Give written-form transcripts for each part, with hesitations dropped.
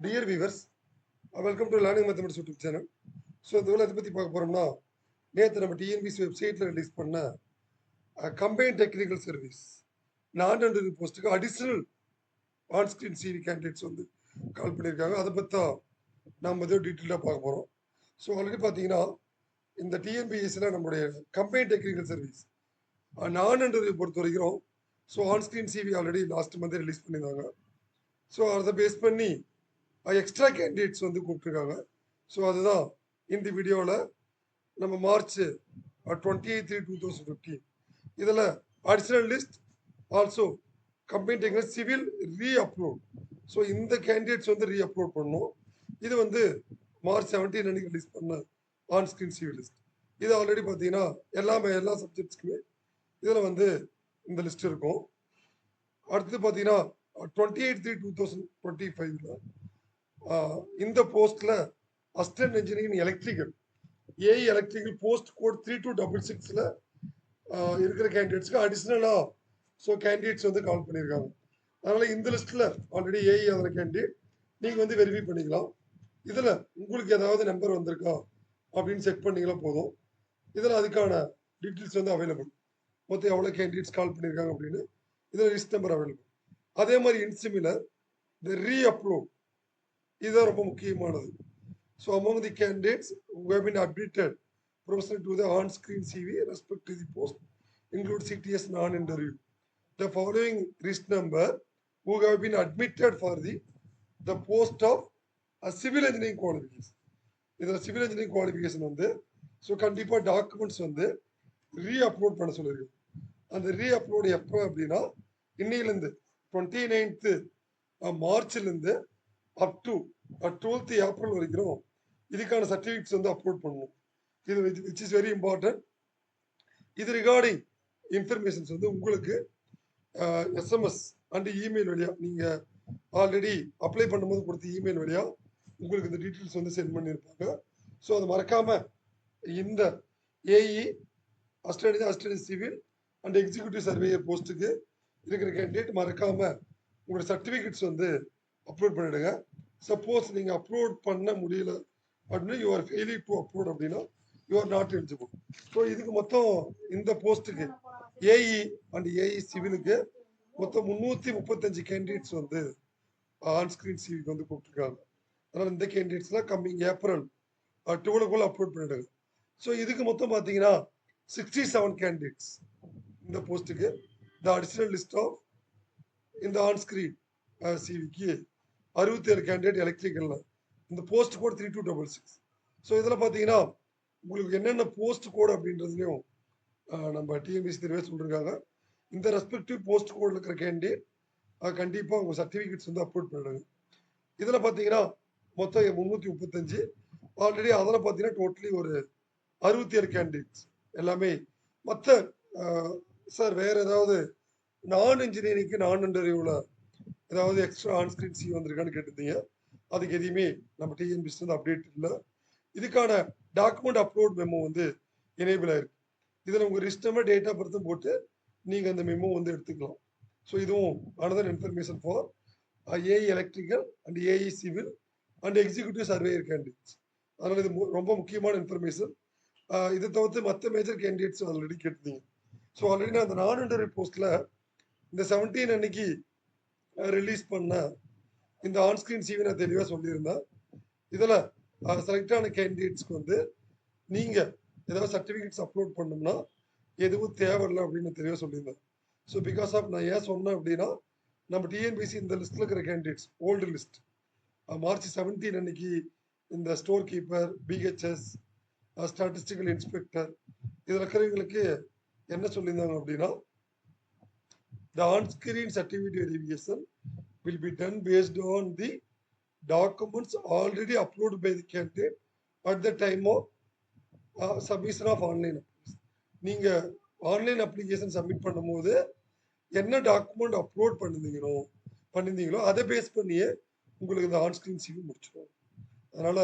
Dear viewers, welcome to Learning Mathematics YouTube channel. So இந்த வேலை எதை பற்றி பார்க்க போகிறோம்னா நேற்று நம்ம டிஎன்பிசி வெப்சைட்டில் ரிலீஸ் பண்ண கம்பைன் டெக்னிக்கல் சர்வீஸ் நான் இன்டர்வியூ போஸ்ட்டுக்கு அடிஷ்னல் ஆன்ஸ்கிரீன் சிவி கேண்டிடேட்ஸ் வந்து கால் பண்ணியிருக்காங்க. அதை பற்றி தான் நம்ம ஏதோ டீட்டெயிலாக பார்க்க போகிறோம். ஸோ ஆல்ரெடி பார்த்தீங்கன்னா இந்த டிஎன்பிஎஸ்சியில் நம்மளுடைய கம்பைன் டெக்னிக்கல் சர்வீஸ் நான் இன்டர்வியூ பொறுத்த வரைக்கும் so onscreen CV already last month release பண்ணியிருந்தாங்க. ஸோ அதை பேஸ் பண்ணி எக்ஸ்ட்ரா கேண்டிடேட்ஸ் வந்து கூப்பிட்டுருக்காங்க. ஸோ அதுதான் இந்த வீடியோவில் நம்ம மார்ச் 28/3/2015 இதில் additional list also combine technical civil re-upload. So இந்த கேண்டிடேட்ஸ் வந்து ரீஅப்லோட் பண்ணணும். இது வந்து மார்ச் 17 அன்னைக்கு ரிலீஸ் பண்ண ஆன்ஸ்கிரீன் சிவில் லிஸ்ட். இது ஆல்ரெடி பார்த்தீங்கன்னா எல்லா சப்ஜெக்ட்ஸ்க்குமே இதில் வந்து இந்த லிஸ்ட் இருக்கும். அடுத்து பார்த்தீங்கன்னா 28/3/2025 இந்த போஸ்ட்ல assistant engineering electrical AE electrical post code 3266ல இருக்கிற கேண்டிடேட்ஸ்க்கு அடிஷ்னலா ஸோ கேண்டிடேட்ஸ் வந்து கால் பண்ணியிருக்காங்க. அதனால இந்த லிஸ்ட்ல ஆல்ரெடி ஏஇ ஆகிற கேண்டிடேட் நீங்க வந்து வெரிஃபை பண்ணிக்கலாம். இதுல உங்களுக்கு ஏதாவது நம்பர் வந்திருக்கா அப்படின்னு செக் பண்ணீங்களா போதும். இதுல அதுக்கான டீட்டெயில்ஸ் வந்து அவைலபிள். மொத்தம் எவ்வளவு கேண்டிடேட்ஸ் கால் பண்ணியிருக்காங்க அப்படின்னு இதுல லிஸ்ட் நம்பர் அவைலபிள். அதே மாதிரி இன்சிமிலர் இந்த ரீஅப்லோட் இதுதான் ரொம்ப முக்கியமானது. So among the candidates who have been admitted pursuant to the on-screen CV respect to the post include CTS non-interview. The following list number who have been admitted for the post of a civil engineering qualification. இதில் civil engineering qualification வந்து so கண்டிப்பாக documents வந்து re-upload பண்ண சொல்லியிருக்கு. அந்த re-upload எப்போ அப்படின்னா இன்னையிலேருந்து 29th மார்ச்லேருந்து up to 12th April வரைக்கும் இதுக்கான சர்டிஃபிகேட்ஸ் வந்து அப்லோட் பண்ணணும். இது விச் இஸ் வெரி இம்பார்ட்டன்ட். இது ரிகார்டிங் இன்ஃபர்மேஷன்ஸ் வந்து உங்களுக்கு எஸ்எம்எஸ் அண்ட் இமெயில் வழியா நீங்க ஆல்ரெடி அப்ளை பண்ணும்போது கொடுத்த இமெயில் வழியா உங்களுக்கு இந்த டீட்டெயில்ஸ் வந்து சென்ட் பண்ணியிருப்பாங்க. ஸோ அது மறக்காம இந்த AE assistant civil and executive surveyor போஸ்ட்டுக்கு இருக்கிற கேண்டிடேட் மறக்காம உங்களோட சர்டிஃபிகேட்ஸ் வந்து அப்லோட் பண்ணிடுங்க. சப்போஸ் நீங்க அப்லோட் பண்ண முடியல அப்படின்னா you are failing to upload அப்படின்னா you are not eligible. So இதுக்கு மொத்தம் இந்த போஸ்ட்டுக்கு ஏஇ அண்ட் ஏஇ சிவிலுக்கு மொத்தம் 335 கேண்டிடேட்ஸ் வந்து ஆன்ஸ்கிரீன் சிவிக்கு வந்து கூப்பிட்டுருக்காங்க. அதனால இந்த கேண்டிடேட்ஸ்லாம் கம்மிங் ஏப்ரல் 12 அப்லோட் பண்ணிடுங்க. ஸோ இதுக்கு மொத்தம் பார்த்தீங்கன்னா 67 கேண்டிடேட்ஸ் இந்த போஸ்ட்டுக்கு த அடிஷனல் லிஸ்ட் ஆஃப் இந்த ஆன்ஸ்கிரீன் சிவிக்கு 67 கேண்டிடேட் எலக்ட்ரிக்கல்ல இந்த போஸ்ட் கோட் 3266. ஸோ இதில் பார்த்தீங்கன்னா உங்களுக்கு என்னென்ன போஸ்ட் கோட் அப்படின்றதுலையும் நம்ம டிஎன்பிசி தெரிவே சொல்லியிருக்காங்க. இந்த ரெஸ்பெக்டிவ் போஸ்ட் கோடில் இருக்கிற கேண்டிடேட் கண்டிப்பாக உங்கள் சர்டிஃபிகேட்ஸ் வந்து அப்லோட் பண்ணிடுங்க. இதில் பார்த்தீங்கன்னா மொத்தம் 335 ஆல்ரெடி. அதில் பார்த்தீங்கன்னா டோட்டலி ஒரு 67 கேண்டிடேட்ஸ் எல்லாமே மற்ற சார் வேற ஏதாவது நான் இன்ஜினியரிங்க்கு நான் இன்டர்வியூவில் ஏதாவது எக்ஸ்ட்ரா ஆன்ஸ்கிரீன் சி வந்திருக்கான்னு கேட்டிருந்தீங்க. அதுக்கு எதையுமே நம்ம டிஎன்பிசி வந்து அப்டேட் இல்லை. இதுக்கான டாக்குமெண்ட் அப்லோட் மெமோ வந்து எனேபிள் ஆயிருக்கு. இதில் உங்கள் list number date of birth போட்டு நீங்கள் அந்த மெமோ வந்து எடுத்துக்கலாம். ஸோ இதுவும் another information for AE electrical and AE civil and executive surveyor candidates. அதனால் இது ரொம்ப முக்கியமான இன்ஃபர்மேஷன். இதை தவிர்த்து மற்ற மேஜர் கேண்டிடேட்ஸ் ஆல்ரெடி கேட்டிருந்தீங்க. ஸோ ஆல்ரெடி நான் அந்த நான் இன்டர்வியூ போஸ்ட்டில் இந்த 17 அன்னைக்கு ரிலீஸ் பண்ண இந்த ஆன்ஸ்கிரீன் சிவி நான் தெளிவாக சொல்லியிருந்தேன். இதில் செலக்ட் ஆன கேண்டிடேட்ஸ்க்கு வந்து நீங்கள் ஏதாவது சர்டிஃபிகேட்ஸ் அப்லோட் பண்ணோம்னா எதுவும் தேவையில்லை அப்படின்னு தெளிவாக சொல்லியிருந்தேன். ஸோ பிகாஸ் ஆஃப் நான் ஏன் சொன்னேன் அப்படின்னா நம்ம டிஎன்பிசி இந்த லிஸ்ட்டில் இருக்கிற கேண்டிடேட்ஸ் ஓல்டு லிஸ்ட் மார்ச் 17 அன்னைக்கு இந்த store keeper, PHS, statistical inspector இதில் இருக்கிறவங்களுக்கு என்ன சொல்லியிருந்தாங்க அப்படின்னா the on-screen certificate verification will be done based on the documents already uploaded by the candidate at the time of submission of online application. நீங்க online application submit பண்ணும்போது என்ன document upload பண்ணிருந்தீங்களோ அதை base பண்ணியே உங்களுக்கு இந்த ஆன்ஸ்கிரீன் சிவி முடிச்சிடும். அதனால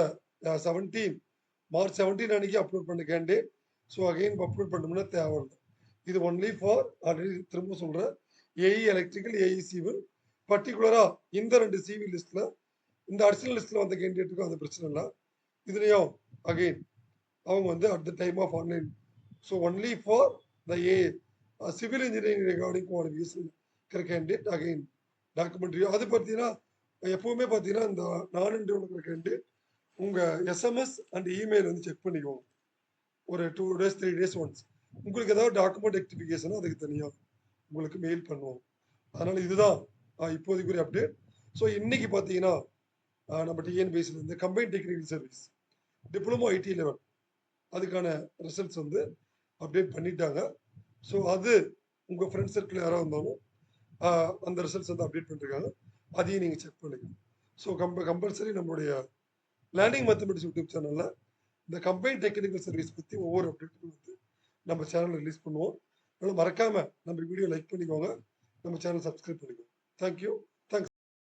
March 17 அன்னைக்கு அப்லோட் பண்ண கேண்டிடேட் ஸோ அகைன் அப்லோட் பண்ணோம்னா தேவையில்லை. இது ஒன்லி ஃபார் ஆல்ரெடி திரும்ப சொல்றேன் ஏஇ எலக்ட்ரிக்கல், ஏஇ சிவில். பர்டிகுலரா இந்த 2 சிவி லிஸ்ட்ல இந்த அடிஷனல் லிஸ்ட்டில் வந்த கேண்டிடேட்டுக்கும் அது பிரச்சனை இல்லை. இதுலேயும் அகெயின் அவங்க வந்து at the time of online so only for the civil engineering regarding qualification இருக்கிற கேண்டிடேட் அகெயின் டாக்குமெண்ட்ரி அது பார்த்தீங்கன்னா எப்பவுமே பார்த்தீங்கன்னா இந்த நான் இன்டர்வியூ இருக்கிற கேண்டிடேட் உங்கள் எஸ்எம்எஸ் அண்ட் இமெயில் வந்து செக் பண்ணிக்கோங்க ஒரு 2 டேஸ் 3 டேஸ் ஒன்ஸ். உங்களுக்கு ஏதாவது டாக்குமெண்ட் ரெக்டிஃபிகேஷனோ அதுக்கு தனியாக உங்களுக்கு மெயில் பண்ணுவோம். அதனால் இதுதான் இப்போதைக்கு ஒரு அப்டேட். ஸோ இன்னைக்கு பார்த்தீங்கன்னா நம்ம டிஎன்பிஎஸ்சியில் வந்து combine technical service diploma ID level அதுக்கான ரிசல்ட்ஸ் வந்து அப்டேட் பண்ணிட்டாங்க. ஸோ அது உங்கள் ஃப்ரெண்ட்ஸ் சர்க்கிள் யாராவது இருந்தாலும் அந்த ரிசல்ட்ஸ் வந்து அப்டேட் பண்ணிருக்காங்க. அதையும் நீங்கள் செக் பண்ணிக்கணும். ஸோ கம்பல்சரி நம்மளுடைய லேர்னிங் மேத்தமெட்டிக்ஸ் யூடியூப் சேனலில் இந்த கம்பைன் டெக்னிக்கல் சர்வீஸ் பற்றி ஒவ்வொரு அப்டேட்டும் வந்து நம்ம சேனலில் ரிலீஸ் பண்ணுவோம். அதனால் மறக்காமல் நம்ம வீடியோ லைக் பண்ணிக்கோங்க, நம்ம சேனல் சப்ஸ்கிரைப் பண்ணிக்கோங்க. தேங்க்யூ.